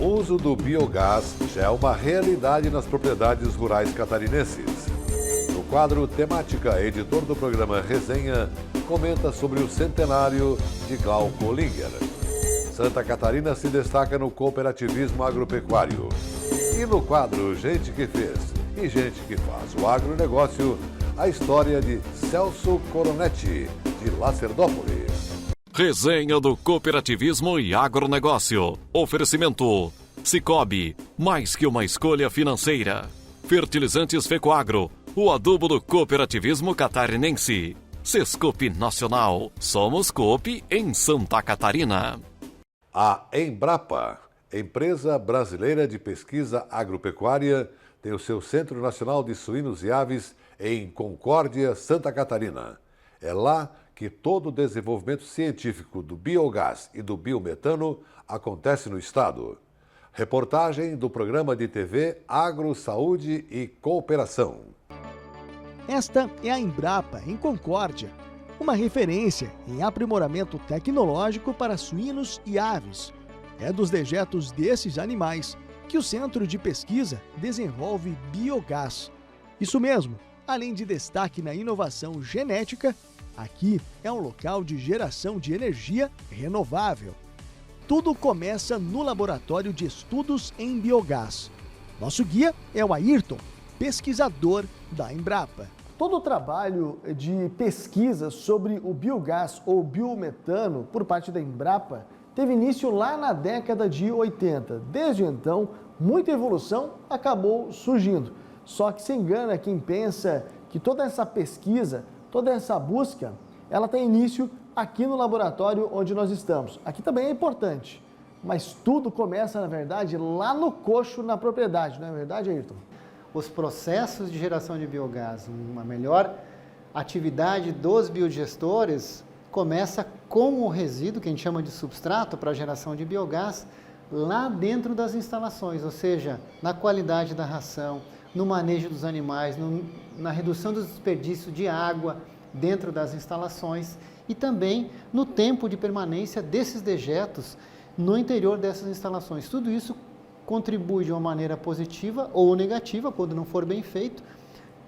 O uso do biogás já é uma realidade nas propriedades rurais catarinenses. No quadro Temática, editor do programa Resenha comenta sobre o centenário de Glauco Linger. Santa Catarina se destaca no cooperativismo agropecuário. E no quadro Gente que Fez e Gente que Faz o Agronegócio, a história de Celso Coronetti, de Lacerdópolis. Resenha do cooperativismo e agronegócio. Oferecimento Sicoob, mais que uma escolha financeira. Fertilizantes Fecoagro, o adubo do cooperativismo catarinense. Sescope Nacional, somos Coop em Santa Catarina. A Embrapa, empresa brasileira de pesquisa agropecuária, tem o seu Centro Nacional de Suínos e Aves em Concórdia, Santa Catarina. É lá que todo o desenvolvimento científico do biogás e do biometano acontece no estado. Reportagem do programa de TV Agro, Saúde e Cooperação. Esta é a Embrapa, em Concórdia, uma referência em aprimoramento tecnológico para suínos e aves. É dos dejetos desses animais que o Centro de Pesquisa desenvolve biogás. Isso mesmo, além de destaque na inovação genética, aqui é um local de geração de energia renovável. Tudo começa no Laboratório de Estudos em Biogás. Nosso guia é o Ayrton, pesquisador da Embrapa. Todo o trabalho de pesquisa sobre o biogás ou biometano por parte da Embrapa teve início lá na década de 80. Desde então, muita evolução acabou surgindo. Só que se engana quem pensa que toda essa pesquisa, toda essa busca, ela tem início aqui no laboratório onde nós estamos. Aqui também é importante, mas tudo começa, na verdade, lá no coxo, na propriedade, não é verdade, Ayrton? Os processos de geração de biogás, uma melhor atividade dos biodigestores, começa com o resíduo, que a gente chama de substrato para a geração de biogás, lá dentro das instalações, ou seja, na qualidade da ração, no manejo dos animais, na redução dos desperdícios de água dentro das instalações e também no tempo de permanência desses dejetos no interior dessas instalações. Tudo isso contribui de uma maneira positiva ou negativa, quando não for bem feito,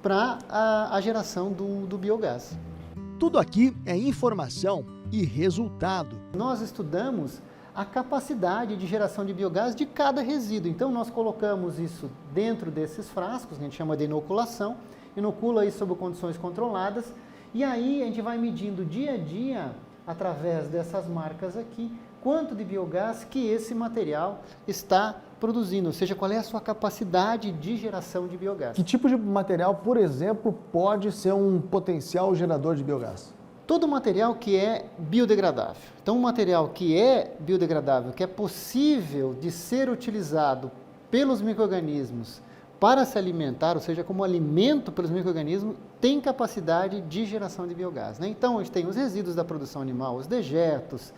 para a geração do biogás. Tudo aqui é informação e resultado. Nós estudamos a capacidade de geração de biogás de cada resíduo. Então, nós colocamos isso dentro desses frascos, que a gente chama de inoculação, inocula isso sob condições controladas, e aí a gente vai medindo dia a dia, através dessas marcas aqui, quanto de biogás que esse material está produzindo, ou seja, qual é a sua capacidade de geração de biogás. Que tipo de material, por exemplo, pode ser um potencial gerador de biogás? Todo material que é biodegradável. Então, um material que é biodegradável, que é possível de ser utilizado pelos micro-organismos para se alimentar, ou seja, como alimento pelos micro-organismos, tem capacidade de geração de biogás, né? Então, a gente tem os resíduos da produção animal, os dejetos,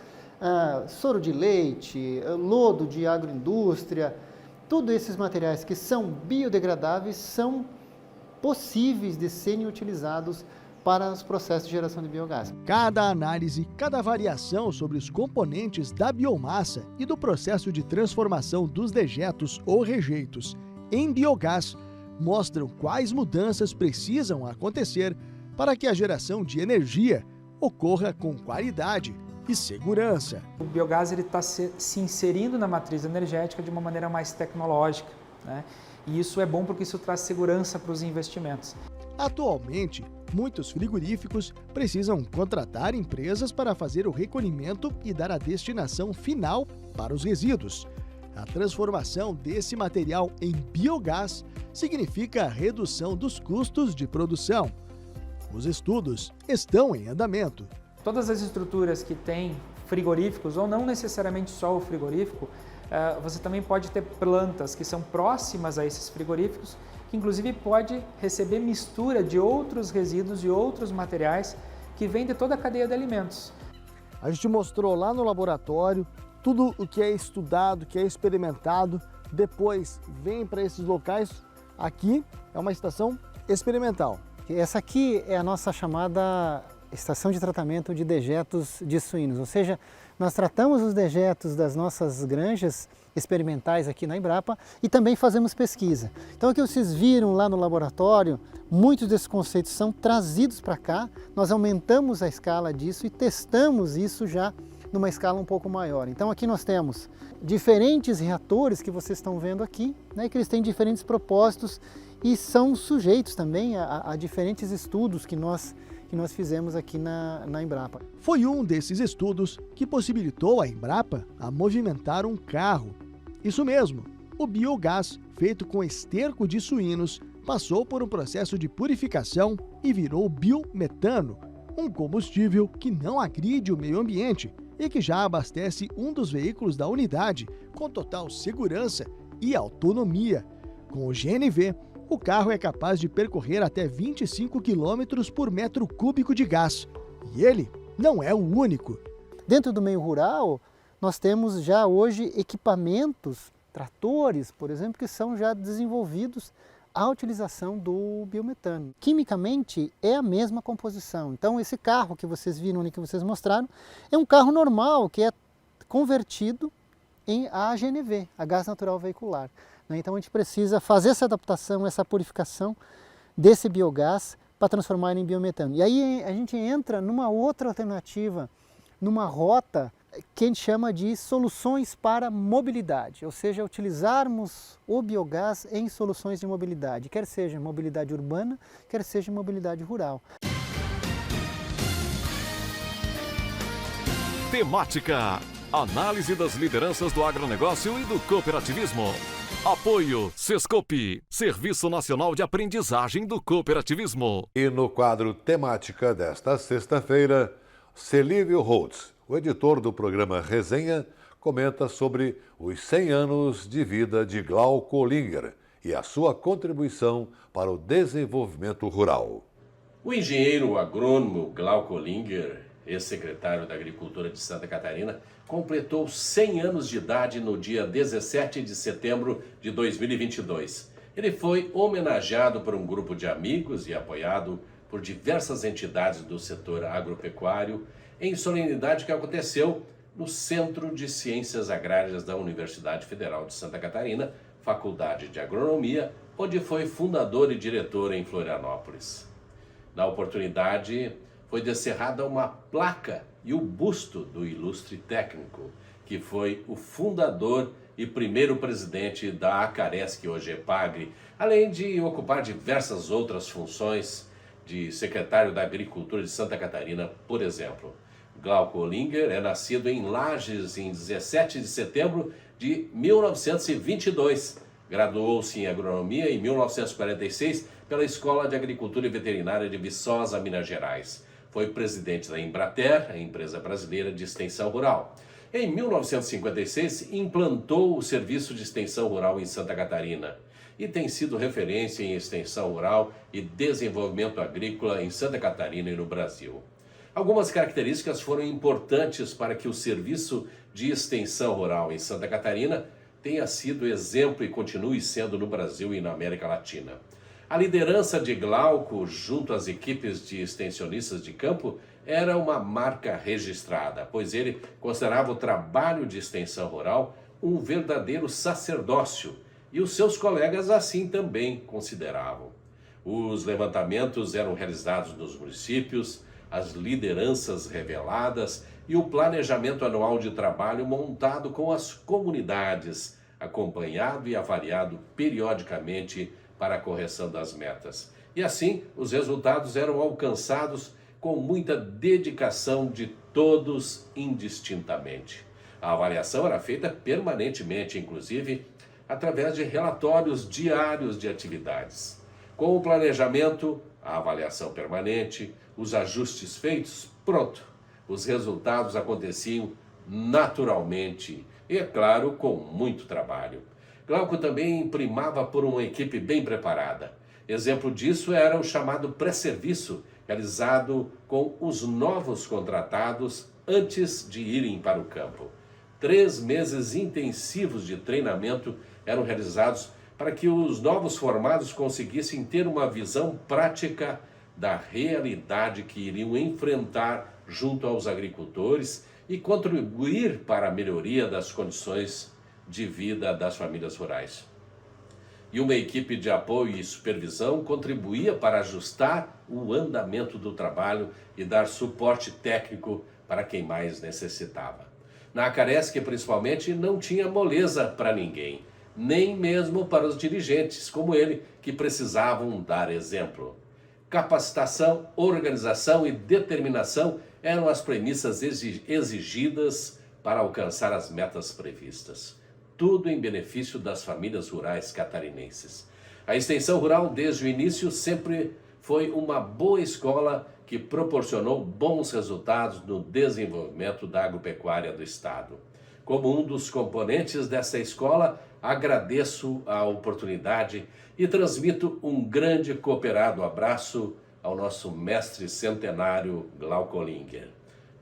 soro de leite, lodo de agroindústria, todos esses materiais que são biodegradáveis são possíveis de serem utilizados para os processos de geração de biogás. Cada análise, cada variação sobre os componentes da biomassa e do processo de transformação dos dejetos ou rejeitos em biogás mostram quais mudanças precisam acontecer para que a geração de energia ocorra com qualidade e segurança. O biogás está se inserindo na matriz energética de uma maneira mais tecnológica, né? E isso é bom porque isso traz segurança para os investimentos. Atualmente, muitos frigoríficos precisam contratar empresas para fazer o recolhimento e dar a destinação final para os resíduos. A transformação desse material em biogás significa a redução dos custos de produção. Os estudos estão em andamento. Todas as estruturas que têm frigoríficos, ou não necessariamente só o frigorífico, você também pode ter plantas que são próximas a esses frigoríficos, que inclusive pode receber mistura de outros resíduos e outros materiais que vêm de toda a cadeia de alimentos. A gente mostrou lá no laboratório tudo o que é estudado, que é experimentado, depois vem para esses locais. Aqui é uma estação experimental. Essa aqui é a nossa chamada estação de tratamento de dejetos de suínos, ou seja, Nós tratamos os dejetos das nossas granjas experimentais aqui na Embrapa e também fazemos pesquisa. Então, o que vocês viram lá no laboratório, muitos desses conceitos são trazidos para cá, nós aumentamos a escala disso e testamos isso já numa escala um pouco maior. Então, aqui nós temos diferentes reatores que vocês estão vendo aqui, né, que eles têm diferentes propósitos e são sujeitos também a diferentes estudos que nós fizemos aqui na Embrapa. Foi um desses estudos que possibilitou a Embrapa a movimentar um carro. Isso mesmo, o biogás feito com esterco de suínos passou por um processo de purificação e virou biometano, um combustível que não agride o meio ambiente e que já abastece um dos veículos da unidade com total segurança e autonomia. Com o GNV, o carro é capaz de percorrer até 25 km por metro cúbico de gás. E ele não é o único. Dentro do meio rural, nós temos já hoje equipamentos, tratores, por exemplo, que são já desenvolvidos à utilização do biometano. Quimicamente é a mesma composição. Então esse carro que vocês viram ali, que vocês mostraram, é um carro normal que é convertido em GNV, a gás natural veicular. Então a gente precisa fazer essa adaptação, essa purificação desse biogás para transformar ele em biometano. E aí a gente entra numa outra alternativa, numa rota que a gente chama de soluções para mobilidade, ou seja, utilizarmos o biogás em soluções de mobilidade, quer seja mobilidade urbana, quer seja mobilidade rural. Temática: análise das lideranças do agronegócio e do cooperativismo. Apoio Sescope, Serviço Nacional de Aprendizagem do Cooperativismo. E no quadro Temática desta sexta-feira, Celívio Holtz, o editor do programa Resenha, comenta sobre os 100 anos de vida de Glauco Olinger e a sua contribuição para o desenvolvimento rural. O engenheiro agrônomo Glauco Olinger, ex-secretário da Agricultura de Santa Catarina, completou 100 anos de idade no dia 17 de setembro de 2022. Ele foi homenageado por um grupo de amigos e apoiado por diversas entidades do setor agropecuário em solenidade que aconteceu no Centro de Ciências Agrárias da Universidade Federal de Santa Catarina, Faculdade de Agronomia, onde foi fundador e diretor em Florianópolis. Na oportunidade, foi descerrada uma placa e o busto do ilustre técnico, que foi o fundador e primeiro presidente da Acaresc, hoje EPAGRE, além de ocupar diversas outras funções de secretário da Agricultura de Santa Catarina, por exemplo. Glauco Olinger é nascido em Lages em 17 de setembro de 1922. Graduou-se em agronomia em 1946 pela Escola de Agricultura e Veterinária de Viçosa, Minas Gerais. Foi presidente da Embrater, a empresa brasileira de extensão rural. Em 1956, implantou o Serviço de Extensão Rural em Santa Catarina e tem sido referência em extensão rural e desenvolvimento agrícola em Santa Catarina e no Brasil. Algumas características foram importantes para que o Serviço de Extensão Rural em Santa Catarina tenha sido exemplo e continue sendo no Brasil e na América Latina. A liderança de Glauco, junto às equipes de extensionistas de campo, era uma marca registrada, pois ele considerava o trabalho de extensão rural um verdadeiro sacerdócio, e os seus colegas assim também consideravam. Os levantamentos eram realizados nos municípios, as lideranças reveladas e o planejamento anual de trabalho montado com as comunidades, acompanhado e avaliado periodicamente para a correção das metas. E assim, os resultados eram alcançados com muita dedicação de todos indistintamente. A avaliação era feita permanentemente, inclusive através de relatórios diários de atividades. Com o planejamento, a avaliação permanente, os ajustes feitos, pronto. Os resultados aconteciam naturalmente e, é claro, com muito trabalho. Glauco também primava por uma equipe bem preparada. Exemplo disso era o chamado pré-serviço, realizado com os novos contratados antes de irem para o campo. 3 meses intensivos de treinamento eram realizados para que os novos formados conseguissem ter uma visão prática da realidade que iriam enfrentar junto aos agricultores e contribuir para a melhoria das condições de vida das famílias rurais. E uma equipe de apoio e supervisão contribuía para ajustar o andamento do trabalho e dar suporte técnico para quem mais necessitava. Na Acaresc, principalmente, não tinha moleza para ninguém, nem mesmo para os dirigentes, como ele, que precisavam dar exemplo. Capacitação, organização e determinação eram as premissas exigidas para alcançar as metas previstas. Tudo em benefício das famílias rurais catarinenses. A extensão rural, desde o início, sempre foi uma boa escola que proporcionou bons resultados no desenvolvimento da agropecuária do Estado. Como um dos componentes dessa escola, agradeço a oportunidade e transmito um grande e cooperado abraço ao nosso mestre centenário Glauco Linger.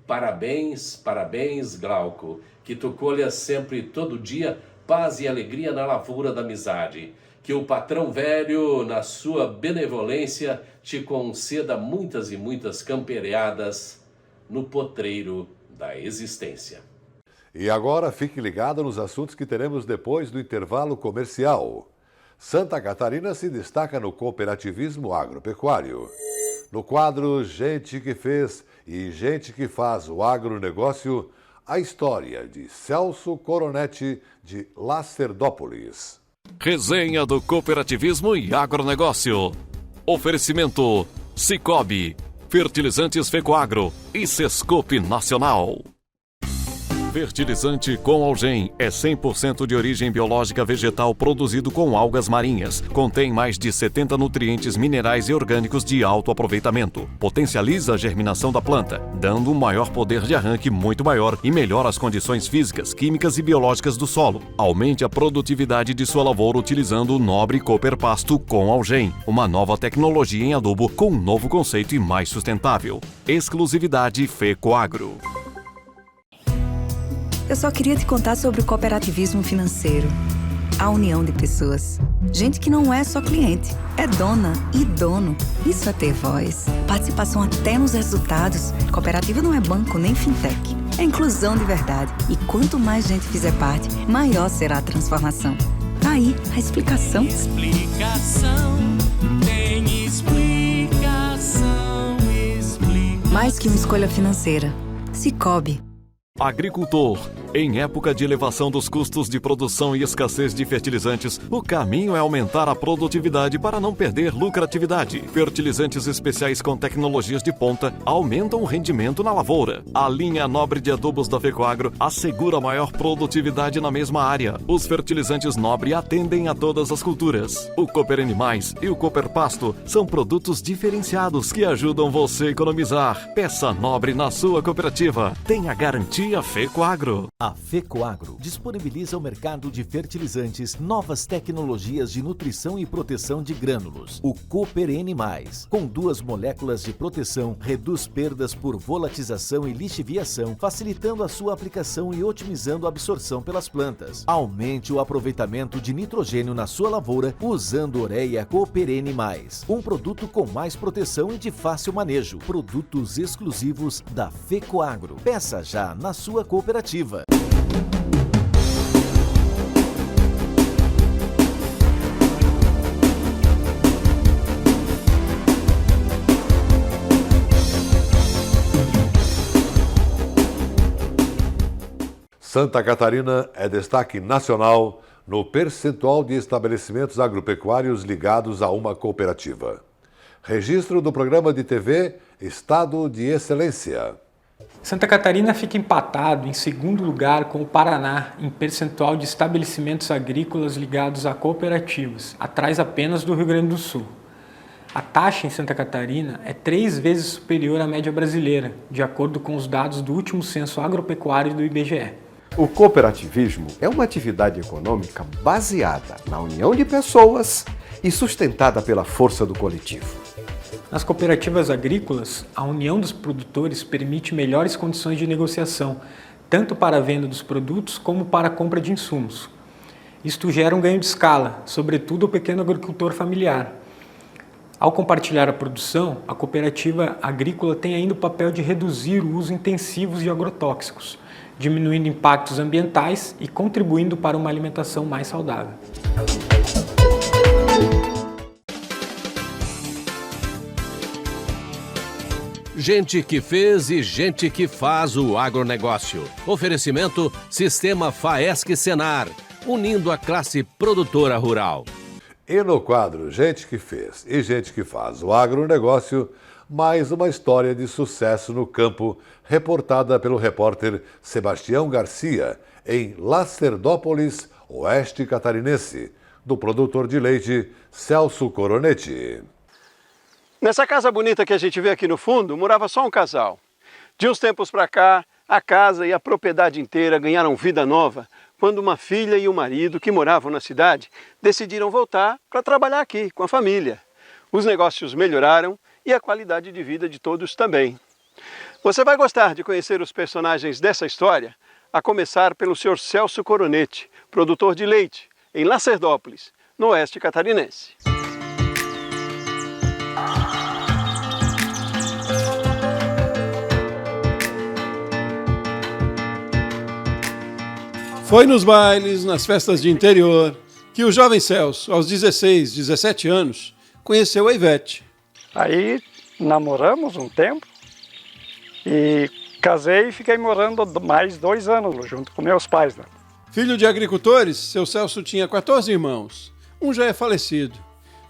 Parabéns, parabéns, Glauco, que tu colhas sempre todo dia paz e alegria na lavoura da amizade. Que o patrão velho, na sua benevolência, te conceda muitas e muitas campereadas no potreiro da existência. E agora fique ligado nos assuntos que teremos depois do intervalo comercial. Santa Catarina se destaca no cooperativismo agropecuário. No quadro Gente que Fez e Gente que Faz o Agronegócio, a história de Celso Coronetti de Lacerdópolis. Resenha do cooperativismo e agronegócio. Oferecimento Cicobi, Fertilizantes Fecoagro e Sescope Nacional. Fertilizante com Algem é 100% de origem biológica vegetal produzido com algas marinhas. Contém mais de 70 nutrientes minerais e orgânicos de alto aproveitamento. Potencializa a germinação da planta, dando um maior poder de arranque muito maior e melhora as condições físicas, químicas e biológicas do solo. Aumente a produtividade de sua lavoura utilizando o nobre Cooper Pasto com Algem, uma nova tecnologia em adubo com um novo conceito e mais sustentável. Exclusividade Fecoagro. Eu só queria te contar sobre o cooperativismo financeiro. A união de pessoas. Gente que não é só cliente, é dona e dono. Isso é ter voz. Participação até nos resultados. Cooperativa não é banco nem fintech. É inclusão de verdade. E quanto mais gente fizer parte, maior será a transformação. Aí, a explicação. Tem explicação. Mais que uma escolha financeira. Cicobi. Agricultor. Em época de elevação dos custos de produção e escassez de fertilizantes, o caminho é aumentar a produtividade para não perder lucratividade. Fertilizantes especiais com tecnologias de ponta aumentam o rendimento na lavoura. A linha nobre de adubos da Fecoagro assegura maior produtividade na mesma área. Os fertilizantes nobre atendem a todas as culturas. O Cooper Animais e o Cooper Pasto são produtos diferenciados que ajudam você a economizar. Peça nobre na sua cooperativa. Tenha garantia Fecoagro. A Fecoagro disponibiliza ao mercado de fertilizantes novas tecnologias de nutrição e proteção de grânulos. O Cooper N+, com 2 moléculas de proteção, reduz perdas por volatização e lixiviação, facilitando a sua aplicação e otimizando a absorção pelas plantas. Aumente o aproveitamento de nitrogênio na sua lavoura usando Ureia Cooper N+, um produto com mais proteção e de fácil manejo. Produtos exclusivos da Fecoagro. Peça já na sua cooperativa. Santa Catarina é destaque nacional no percentual de estabelecimentos agropecuários ligados a uma cooperativa. Registro do programa de TV Estado de Excelência. Santa Catarina fica empatado em segundo lugar com o Paraná em percentual de estabelecimentos agrícolas ligados a cooperativas, atrás apenas do Rio Grande do Sul. A taxa em Santa Catarina é 3 vezes superior à média brasileira, de acordo com os dados do último censo agropecuário do IBGE. O cooperativismo é uma atividade econômica baseada na união de pessoas e sustentada pela força do coletivo. Nas cooperativas agrícolas, a união dos produtores permite melhores condições de negociação, tanto para a venda dos produtos como para a compra de insumos. Isto gera um ganho de escala, sobretudo ao pequeno agricultor familiar. Ao compartilhar a produção, a cooperativa agrícola tem ainda o papel de reduzir o uso intensivo de agrotóxicos, diminuindo impactos ambientais e contribuindo para uma alimentação mais saudável. Gente que fez e gente que faz o agronegócio. Oferecimento Sistema Faesc Senar, unindo a classe produtora rural. E no quadro Gente que fez e gente que faz o agronegócio, mais uma história de sucesso no campo, reportada pelo repórter Sebastião Garcia, em Lacerdópolis, oeste catarinense, do produtor de leite Celso Coronetti. Nessa casa bonita que a gente vê aqui no fundo, morava só um casal. De uns tempos para cá, a casa e a propriedade inteira ganharam vida nova quando uma filha e o marido, que moravam na cidade, decidiram voltar para trabalhar aqui com a família. Os negócios melhoraram e a qualidade de vida de todos também. Você vai gostar de conhecer os personagens dessa história, a começar pelo Sr. Celso Coronetti, produtor de leite, em Lacerdópolis, no oeste catarinense. Foi nos bailes, nas festas de interior, que o jovem Celso, aos 16, 17 anos, conheceu a Ivete. Aí namoramos um tempo e casei e fiquei morando mais 2 anos junto com meus pais. Né? Filho de agricultores, seu Celso tinha 14 irmãos. Um já é falecido.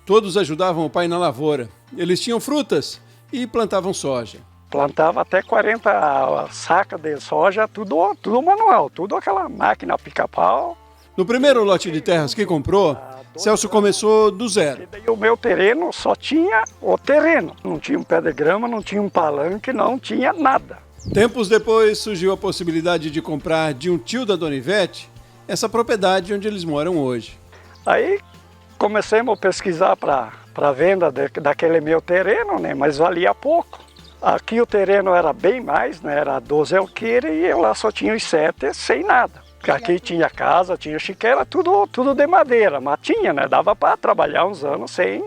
Todos ajudavam o pai na lavoura. Eles tinham frutas e plantavam soja. Plantava até 40 sacas de soja, tudo manual, tudo aquela máquina pica-pau. No primeiro lote de terras que comprou, Celso começou do zero. E o meu terreno só tinha o terreno. Não tinha um pé de grama, não tinha um palanque, não tinha nada. Tempos depois surgiu a possibilidade de comprar de um tio da Dona Ivete essa propriedade onde eles moram hoje. Aí comecemos a pesquisar para venda daquele meu terreno, né? Mas valia pouco. Aqui o terreno era bem mais, né? Era 12 alqueires e eu lá só tinha os 7 sem nada. Aqui tinha casa, tinha chiqueira, tudo de madeira, mas tinha, né? Dava para trabalhar uns anos sem.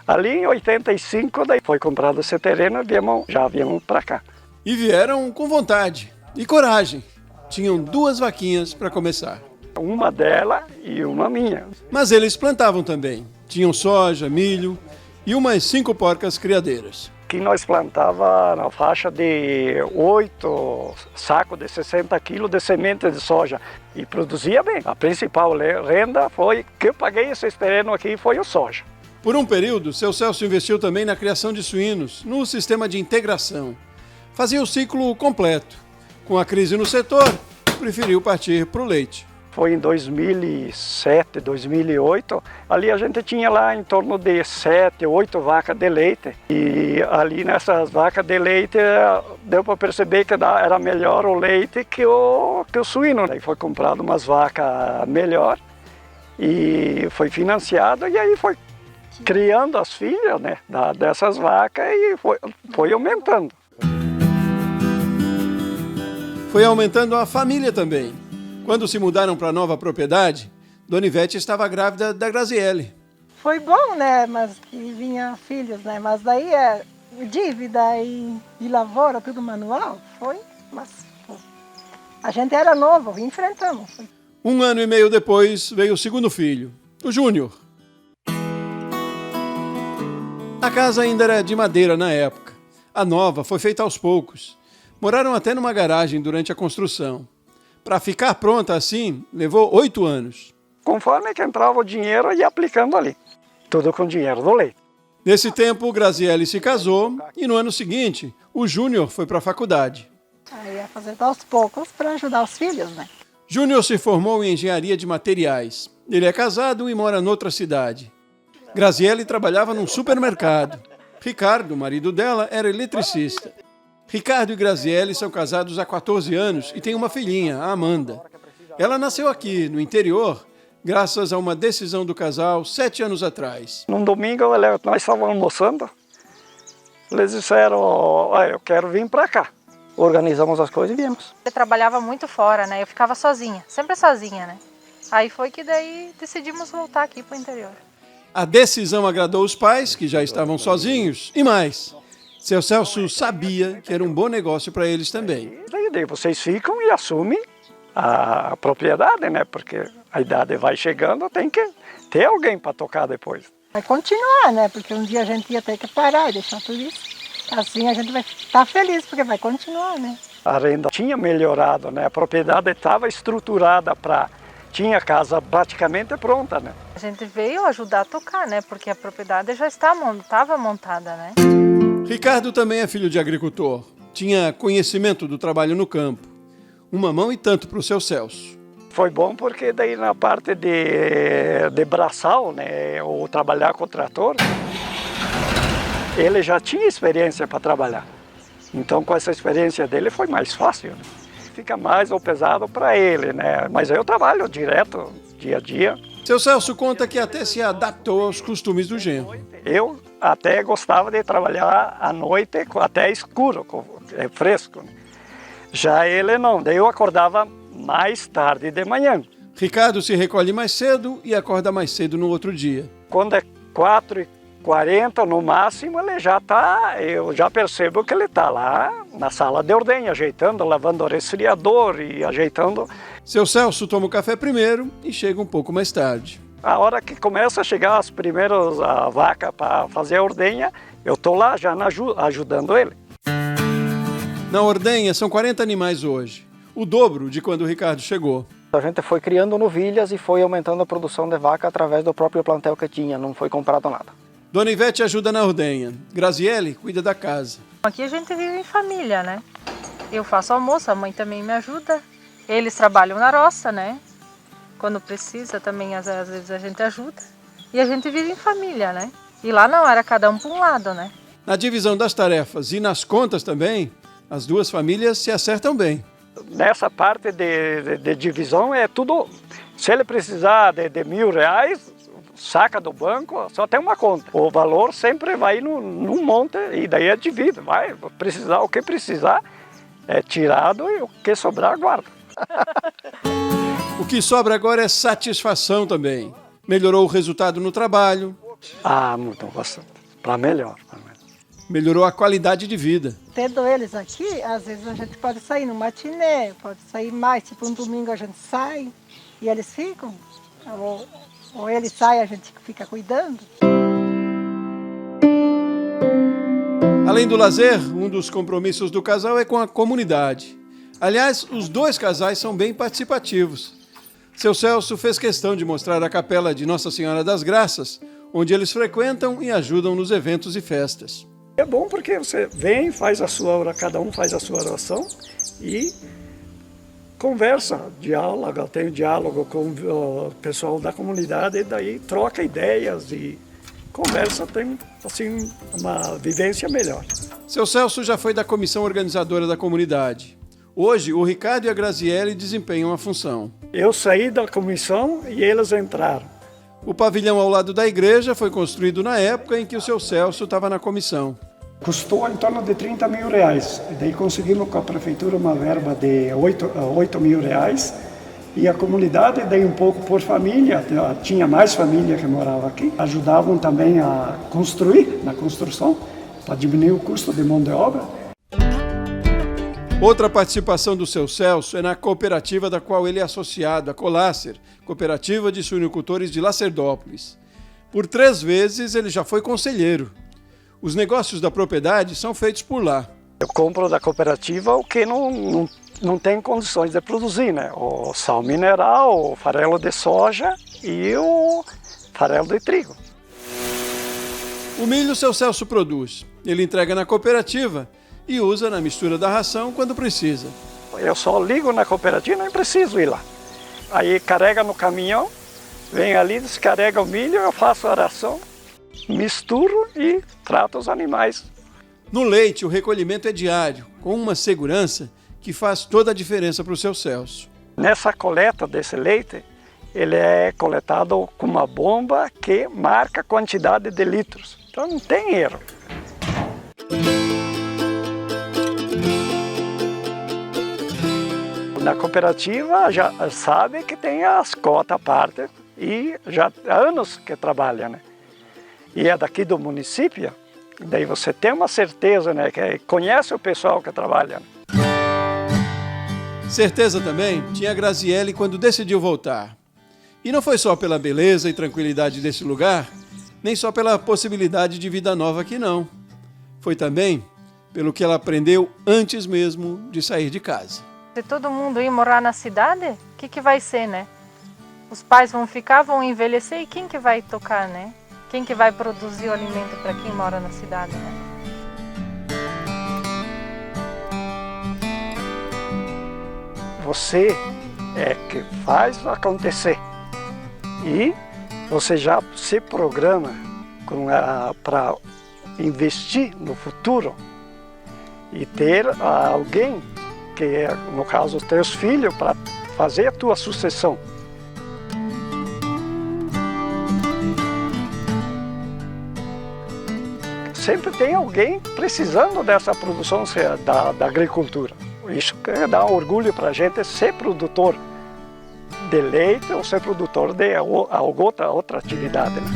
Ali em 85, daí foi comprado esse terreno e já viemos para cá. E vieram com vontade e coragem. Tinham 2 vaquinhas para começar. Uma dela e uma minha. Mas eles plantavam também. Tinham soja, milho e umas 5 porcas criadeiras. Aqui nós plantava na faixa de 8 sacos de 60 quilos de semente de soja e produzia bem. A principal renda foi que eu paguei esse terreno aqui foi o soja. Por um período, seu Celso investiu também na criação de suínos, no sistema de integração. Fazia o ciclo completo. Com a crise no setor, preferiu partir para o leite. Foi em 2007, 2008, ali a gente tinha lá em torno de 7, 8 vacas de leite. E ali nessas vacas de leite deu para perceber que era melhor o leite que o suíno. Aí foi comprado umas vacas melhor e foi financiado e aí foi criando as filhas, né, dessas vacas e foi aumentando. Foi aumentando a família também. Quando se mudaram para a nova propriedade, Dona Ivete estava grávida da Graziele. Foi bom, né? Mas que vinha filhos, né? Mas daí dívida e lavoura, tudo manual, foi. Mas a gente era novo, enfrentamos. 1 ano e meio depois veio o segundo filho, o Júnior. A casa ainda era de madeira na época. A nova foi feita aos poucos. Moraram até numa garagem durante a construção. Para ficar pronta assim, levou 8 anos. Conforme que entrava o dinheiro, ia aplicando ali. Tudo com dinheiro do leite. Nesse tempo, Graziele se casou e no ano seguinte, o Júnior foi para a faculdade. Aí ia fazer aos poucos para ajudar os filhos, né? Júnior se formou em engenharia de materiais. Ele é casado e mora noutra cidade. Graziele trabalhava num supermercado. Ricardo, o marido dela, era eletricista. Ricardo e Graziele são casados há 14 anos e têm uma filhinha, a Amanda. Ela nasceu aqui, no interior, graças a uma decisão do casal 7 anos atrás. Num domingo, nós estávamos almoçando. Eles disseram, eu quero vir para cá. Organizamos as coisas e viemos. Eu trabalhava muito fora, né? Eu ficava sozinha, sempre sozinha, né? Aí foi que daí decidimos voltar aqui para o interior. A decisão agradou os pais, que já estavam sozinhos, e mais. Seu Celso sabia que era um bom negócio para eles também. Daí vocês ficam e assumem a propriedade, né? Porque a idade vai chegando, tem que ter alguém para tocar depois. Vai continuar, né? Porque um dia a gente ia ter que parar e deixar tudo isso. Assim a gente vai estar feliz, porque vai continuar, né? A renda tinha melhorado, né? A propriedade estava estruturada tinha a casa praticamente pronta, né? A gente veio ajudar a tocar, né? Porque a propriedade já estava montada, né? Ricardo também é filho de agricultor. Tinha conhecimento do trabalho no campo. Uma mão e tanto para o seu Celso. Foi bom porque daí na parte de braçal, né? Ou trabalhar com o trator, ele já tinha experiência para trabalhar. Então com essa experiência dele foi mais fácil, né? Fica mais ou pesado para ele, né? Mas eu trabalho direto, dia a dia. Seu Celso conta que até se adaptou aos costumes do genro. Eu até gostava de trabalhar à noite até escuro, fresco. Né? Já ele não, daí eu acordava mais tarde de manhã. Ricardo se recolhe mais cedo e acorda mais cedo no outro dia. Quando é 4h40 no máximo, eu já percebo que ele está lá na sala de ordenha, ajeitando, lavando o resfriador e ajeitando. Seu Celso toma o café primeiro e chega um pouco mais tarde. A hora que começa a chegar as primeiras vacas para fazer a ordenha, eu estou lá já ajudando ele. Na ordenha são 40 animais hoje, o dobro de quando o Ricardo chegou. A gente foi criando novilhas e foi aumentando a produção de vaca através do próprio plantel que tinha, não foi comprado nada. Dona Ivete ajuda na ordenha, Graziele cuida da casa. Aqui a gente vive em família, né? Eu faço almoço, a mãe também me ajuda. Eles trabalham na roça, né? Quando precisa também, às vezes a gente ajuda. E a gente vive em família, né? E lá não, era cada um para um lado, né? Na divisão das tarefas e nas contas também, as duas famílias se acertam bem. Nessa parte de divisão é tudo, se ele precisar de R$1.000, saca do banco, só tem uma conta. O valor sempre vai num monte e daí é dividido. Vai precisar, o que precisar é tirado e o que sobrar guarda. O que sobra agora é satisfação também. Melhorou o resultado no trabalho. Mudou bastante. Para melhor. Melhorou a qualidade de vida. Tendo eles aqui, às vezes a gente pode sair no matinê, pode sair mais, tipo um domingo a gente sai e eles ficam. Ou eles saem, a gente fica cuidando. Além do lazer, um dos compromissos do casal é com a comunidade. Aliás, os dois casais são bem participativos. Seu Celso fez questão de mostrar a capela de Nossa Senhora das Graças, onde eles frequentam e ajudam nos eventos e festas. É bom porque você vem, faz a sua oração, cada um faz a sua oração e conversa, diálogo, tem diálogo com o pessoal da comunidade e daí troca ideias e conversa, tem assim uma vivência melhor. Seu Celso já foi da comissão organizadora da comunidade. Hoje, o Ricardo e a Graziele desempenham a função. Eu saí da comissão e eles entraram. O pavilhão ao lado da igreja foi construído na época em que o seu Celso estava na comissão. Custou em torno de R$30.000. E daí conseguimos com a prefeitura uma verba de R$8.000. E a comunidade, daí um pouco por família, tinha mais família que morava aqui, ajudavam também a construir, na construção, para diminuir o custo de mão de obra. Outra participação do seu Celso é na cooperativa da qual ele é associado, a Colácer, Cooperativa de Suinocultores de Lacerdópolis. Por 3 vezes ele já foi conselheiro. Os negócios da propriedade são feitos por lá. Eu compro da cooperativa o que não tem condições de produzir, né? O sal mineral, o farelo de soja e o farelo de trigo. O milho o seu Celso produz. Ele entrega na cooperativa e usa na mistura da ração quando precisa. Eu só ligo na cooperativa, nem preciso ir lá. Aí carrega no caminhão, vem ali, descarrega o milho, eu faço a ração, misturo e trato os animais. No leite, o recolhimento é diário, com uma segurança que faz toda a diferença para o seu Celso. Nessa coleta desse leite, ele é coletado com uma bomba que marca a quantidade de litros. Então não tem erro. Na cooperativa já sabe que tem as cotas à parte e já há anos que trabalha, né? e é daqui do município, daí você tem uma certeza, né, que conhece o pessoal que trabalha. Certeza também tinha a Graziele quando decidiu voltar. E não foi só pela beleza e tranquilidade desse lugar, nem só pela possibilidade de vida nova aqui não. Foi também pelo que ela aprendeu antes mesmo de sair de casa. Se todo mundo ir morar na cidade, o que vai ser, né? Os pais vão ficar, vão envelhecer e quem que vai tocar, né? Quem que vai produzir o alimento para quem mora na cidade, né? Você é que faz acontecer e você já se programa para investir no futuro e ter alguém, que é, no caso, os teus filhos, para fazer a tua sucessão. Sempre tem alguém precisando dessa produção da agricultura. Isso que dá orgulho para a gente ser produtor de leite ou ser produtor de outra atividade. Né?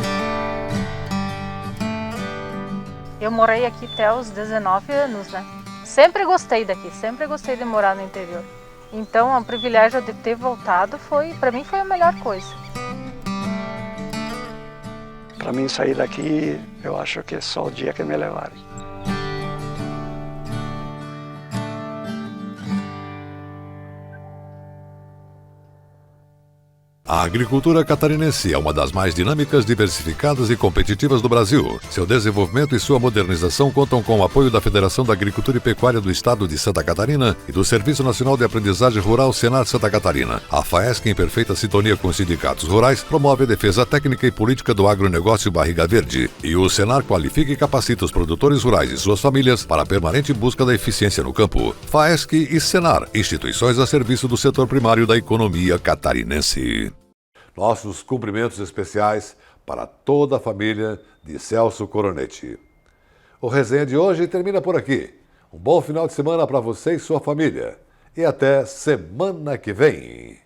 Eu morei aqui até os 19 anos, né? Sempre gostei daqui, sempre gostei de morar no interior. Então, o privilégio de ter voltado para mim foi a melhor coisa. Para mim sair daqui, eu acho que é só o dia que me levarem. A agricultura catarinense é uma das mais dinâmicas, diversificadas e competitivas do Brasil. Seu desenvolvimento e sua modernização contam com o apoio da Federação da Agricultura e Pecuária do Estado de Santa Catarina e do Serviço Nacional de Aprendizagem Rural Senar Santa Catarina. A FAESC, em perfeita sintonia com os sindicatos rurais, promove a defesa técnica e política do agronegócio Barriga Verde. E o Senar qualifica e capacita os produtores rurais e suas famílias para a permanente busca da eficiência no campo. FAESC e Senar, instituições a serviço do setor primário da economia catarinense. Nossos cumprimentos especiais para toda a família de Celso Coronetti. O Resenha de hoje termina por aqui. Um bom final de semana para você e sua família. E até semana que vem.